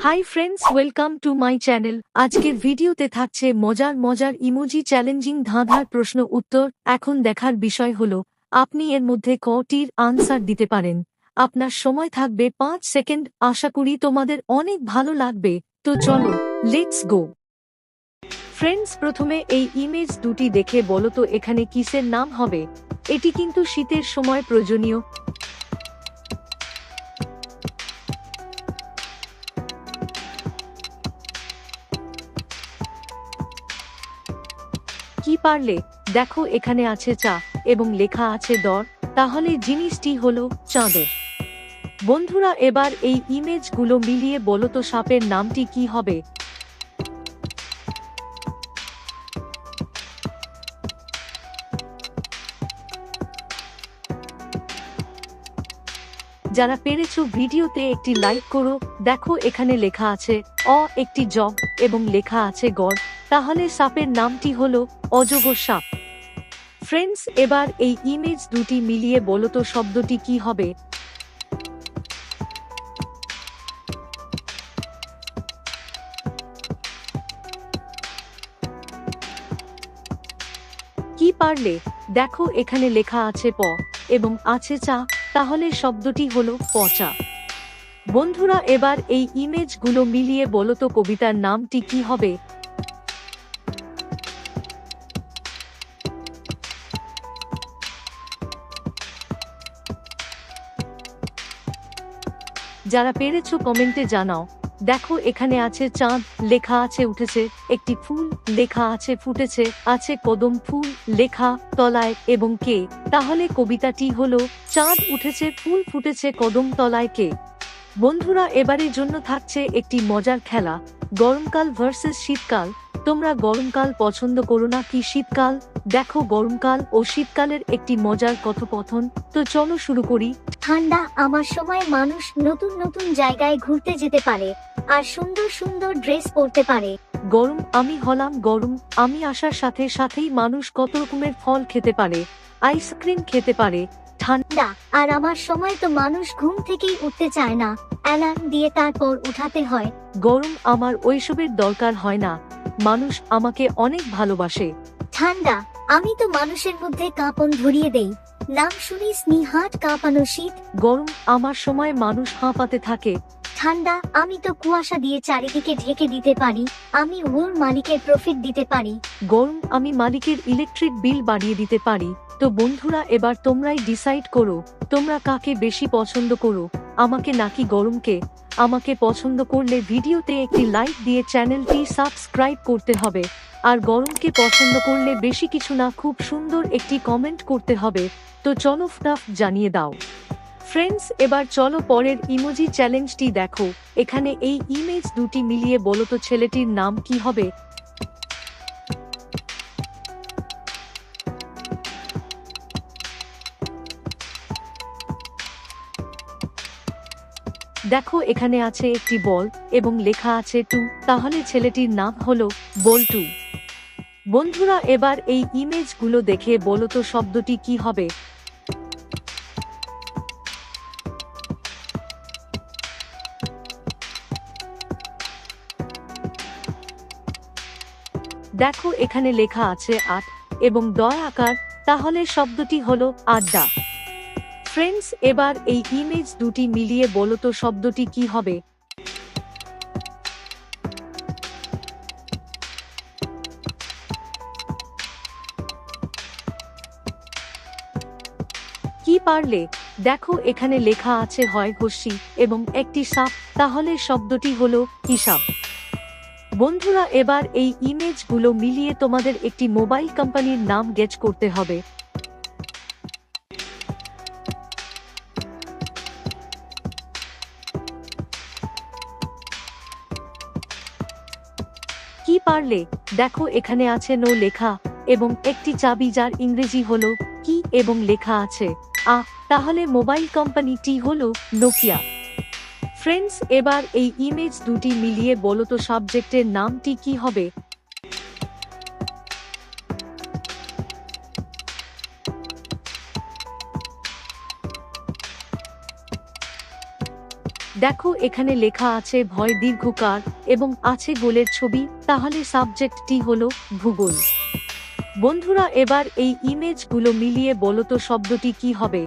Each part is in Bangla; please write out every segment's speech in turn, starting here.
Hi friends, welcome to my channel. আজকের ভিডিওতে থাকছে মজার মজার ইমোজি চ্যালেঞ্জিং ধাঁধার প্রশ্ন উত্তর। এখন দেখার বিষয় হলো আপনি এর মধ্যে কটির আনসার দিতে পারেন। আপনার সময় থাকবে 5 সেকেন্ড। আশা করি তোমাদের অনেক ভালো লাগবে। তো চলো, লেটস গো। ফ্রেন্ডস, প্রথমে এই ইমেজ দুটি দেখে বলো তো এখানে কিসের নাম হবে। এটি কিন্তু শীতের সময় প্রয়োজনীয়। কি পারলে? দেখো, এখানে আছে চা এবং লেখা আছে দর, তাহলে জিনিসটি হলো চাদর। বন্ধুরা, এবার এই ইমেজগুলো মিলিয়ে বলো তো সাপের নামটি কি হবে। যারা পেরেছো ভিডিওতে একটি লাইক করো। দেখো, এখানে লেখা আছে একটি জগ এবং লেখা আছে গড়, তাহলে সাপের নামটি হলো অজগর সাপ। ফ্রেন্ডস, এবার এই ইমেজ দুটি মিলিয়ে বলো তো শব্দটি কি হবে। কি পারলে? দেখো, এখানে লেখা আছে প এবং আছে চা, তাহলে শব্দটি হলো পচা। বন্ধুরা, এবার এই ইমেজগুলো মিলিয়ে বলো তো কবিতার নামটি কি হবে। যারা পেরেছো কমেন্টে জানাও। দেখো, এখানে আছে চাঁদ, লেখা আছে উঠেছে, একটি ফুল, লেখা আছে ফুটেছে, আছে কদম ফুল, লেখা তলায় এবং কে, তাহলে কবিতাটি হলো চাঁদ উঠেছে, ফুল ফুটেছে, কদম তলায় কে। বন্ধুরা, এবারের জন্য থাকছে একটি মজার খেলা, গরমকাল ভার্সেস শীতকাল। তোমরা গরমকাল পছন্দ করো না কি শীতকাল? দেখো, গরমকাল ও শীতকালের একটি মজার কথোপকথন। তো চলো শুরু করি। ঠান্ডা আমার সময় মানুষ নতুন নতুন জায়গায় ঘুরতে যেতে পারে আর সুন্দর সুন্দর ড্রেস পরতে পারে। গরম আমি হলাম গরম, আমি আসার সাথে সাথেই মানুষ কত রকমের ফল খেতে পারে, আইসক্রিম খেতে পারে। ঠান্ডা আর আমার সময় তো মানুষ ঘুম থেকেই উঠতে চায় না, অ্যালার্ম দিয়ে তারপর উঠাতে হয়। গরম আমার ওইসবের দরকার হয় না, মানুষ আমাকে অনেক ভালোবাসে। ঠান্ডা আমি তো মানুষের মধ্যে কাঁপন ধরিয়ে দেই, নাম শুনি স্নিহাট কাঁপানো শীত। গরম আমার সময় মানুষ হাঁপাতে থাকে। ঠান্ডা আমি তো কুয়াশা দিয়ে চারিদিকে ঢেকে দিতে পারি, আমি ওর মালিকের প্রফিট দিতে পারি। গরম আমি মালিকের ইলেকট্রিক বিল বাড়িয়ে দিতে পারি। তো বন্ধুরা, এবার তোমরাই ডিসাইড করো, তোমরা কাকে বেশি পছন্দ করো, আমাকে নাকি গরমকে। আমাকে পছন্দ করলে ভিডিওতে একটি লাইক দিয়ে চ্যানেলটি সাবস্ক্রাইব করতে হবে, আর গরমকে পছন্দ করলে বেশি কিছু না, খুব সুন্দর একটি কমেন্ট করতে হবে। তো চলো ফটাফট জানিয়ে দাও। ফ্রেন্ডস, এবার চলো পরের ইমোজি চ্যালেঞ্জটি দেখো। এখানে এই ইমেজ দুটি মিলিয়ে বলো তো ছেলেটির নাম কি হবে। দেখো, এখানে আছে একটি বল এবং লেখা আছে টু, তাহলে ছেলেটির নাম হলো বল্টু। বন্ধুরা, এবার এই ইমেজগুলো দেখে বলো তো শব্দটি কি হবে। দেখো, এখানে লেখা আছে আট এবং দয় আকার, তাহলে শব্দটি হলো আড্ডা। ফ্রেন্ডস, এবার এই ইমেজ দুটি মিলিয়ে বলো তো শব্দটি কি হবে। কি পারলে? দেখো, এখানে লেখা আছে হয় হর্ষি এবং একটি সাপ, তাহলে শব্দটি হলো হিসাব। বন্ধুরা, এবার এই ইমেজগুলো মিলিয়ে তোমাদের একটি মোবাইল কোম্পানির নাম গেস করতে হবে। কি পারলে? দেখো, এখানে আছে নো লেখা এবং একটি চাবি, যার ইংরেজি হলো কি এবং লেখা আছে তাহলে মোবাইল কোম্পানিটি হলো নোকিয়া। ফ্রেন্ডস, এবার এই ইমেজ দুটি মিলিয়ে বলো তো সাবজেক্টের নামটি কি হবে। দেখো এখানে লেখা আছে ভয় দীর্ঘকার এবং আছে গোলের ছবি, তাহলে সাবজেক্টটি হলো ভূগোল। বন্ধুরা এবার এই ইমেজগুলো মিলিয়ে বলো তো শব্দটি কি হবে।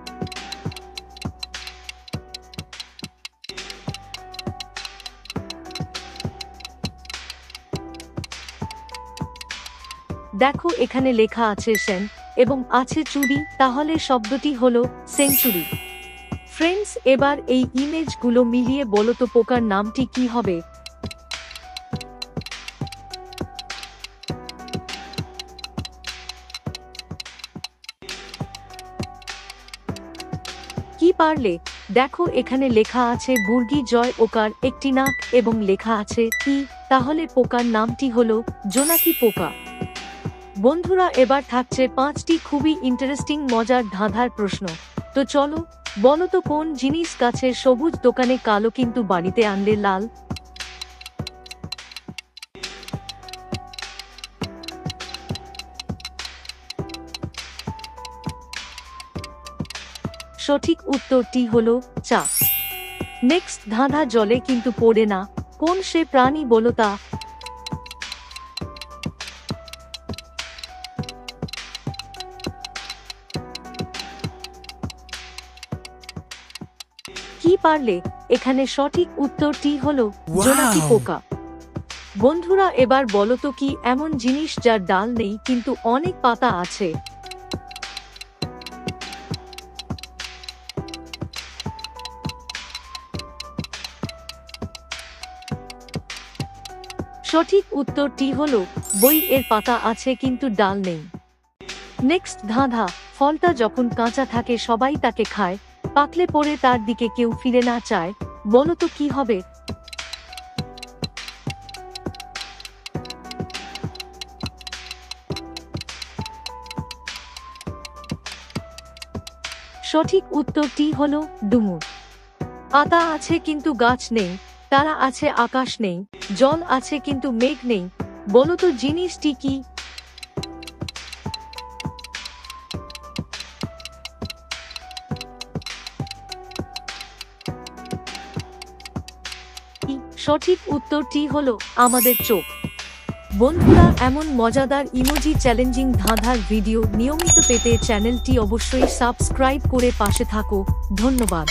দেখো এখানে লেখা আছে সেন এবং আছে চুরি, তাহলে শব্দটি হলো সেঞ্চুরি। ফ্রেন্ডস এবার এই ইমেজগুলো মিলিয়ে বলো তো পোকার নামটি কি হবে। কি পারলে? দেখো এখানে লেখা আছে বুর্গি জয় ওকার একটি নাক এবং লেখা আছে কি, তাহলে পোকার নামটি হলো জোনাকি পোকা। বন্ধুরা এবার থাকছে 5টি খুবই ইন্টারেস্টিং মজার ধাঁধার প্রশ্ন। তো চলো বলো তো কোন জিনিস গাছের সবুজ দোকানে কালো কিন্তু বাড়িতে আনলে লাল। সঠিক উত্তরটি হলো চা। নেক্সট ধাঁধা জলে কিন্তু পড়ে না, কোন সে প্রাণী বলো তা। কি পারলে? এখানে সঠিক উত্তরটি হলো জোনাকি পোকা। বন্ধুরা এবার বলো তো কি এমন জিনিস যার ডাল নেই কিন্তু অনেক পাতা আছে। সঠিক উত্তরটি হলো বই, এর পাতা আছে কিন্তু ডাল নেই। নেক্সট ধাঁধা, ফলটা যখন কাঁচা থাকে সবাই তাকে খায়, পাকলে পরে তার দিকে কেউ ফিরে না চায়, বলো তো কি হবে। সঠিক উত্তরটি হলো ডুমুর। পাতা আছে কিন্তু গাছ নেই, তারা আছে আকাশ নেই, জল আছে কিন্তু মেঘ নেই, বলো তো জিনিসটি কি। সঠিক উত্তরটি হলো আমাদের চোখ। বন্ধুরা এমন মজাদার ইমোজি চ্যালেঞ্জিং ধাঁধার ভিডিও নিয়মিত পেতে চ্যানেলটি অবশ্যই সাবস্ক্রাইব করে পাশে থাকো। ধন্যবাদ।